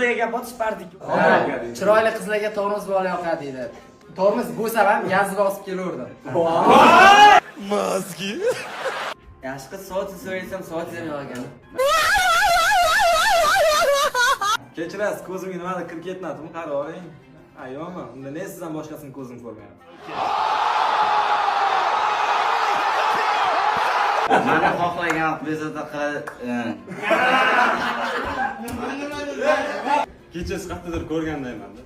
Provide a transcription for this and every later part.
Qizlarga botishpardik. Chiroyli qizlarga tormoz bola yoqadi deydi. Tormoz bo'lsa ham yazib osib kelaverdim. Mazgi. Yaxshi qiz soat so'rasam soat ham yo'q. Kechirasiz, ko'zimga nimadir kirib ketmadimi? Qarab oling. Ayyommi? Unda ne sizdan boshqasini ko'zim ko'rmayapti. Mana xohlagan bezovta qiladi. Kecha sifatlidir ko'rgandayman-da.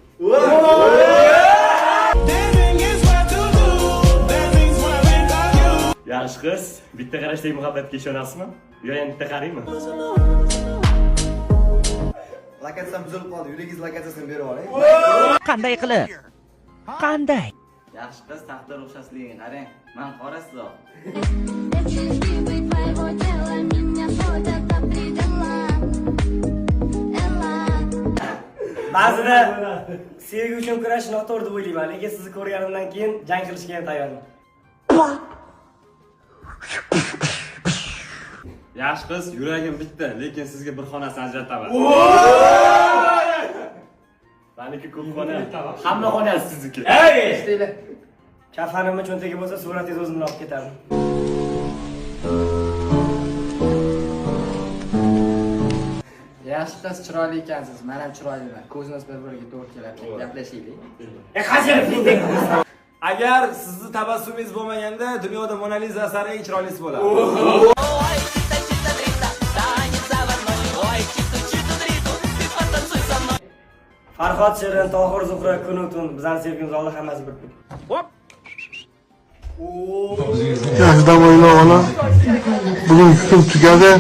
Yaxshi qiz, bitta qarashdagi muhabbatga ishonasizmi? Yo endi bitta qaraymi? Lokatsiyam buzilib qoldi. Yuragingiz lokatsiyasini berib oling. Qanday qilib? Qanday? Yaxshi qiz taqdir o'xshashligini qarang. Men qora sizoq. Ba'zida sevgi uchun kurash noto'g'ri deb o'ylayman, lekin sizni ko'rganimdan keyin jang qilishga ham tayyorman. Yaxshi qiz, yuragim bitta, lekin sizga bir xonasini ajrataman. Meniki ko'p xona. Hamma xonasi sizniki. Eshitinglar. Kafanimni cho'ntagiga bo'lsa, suratingizni o'zimdan olib ketaman. Yaxshi qiz, chiroyli ekansiz. Men ham chiroyliman. Ko'zimiz bir-biriga to'g'ri keladi. Gaplashaylik. Qanchalik qiyindek. Agar sizni tabassumingiz bo'lmaganda, dunyoda Mona Lisa asari eng chiroylisi bo'ladi. Farhod Shirin, Tohir Zuhra, Kunutun, bizning sevgimiz Alloh hammasi bir. Hop. Yaşdan oyna ona. Bugün hüküm tükedi.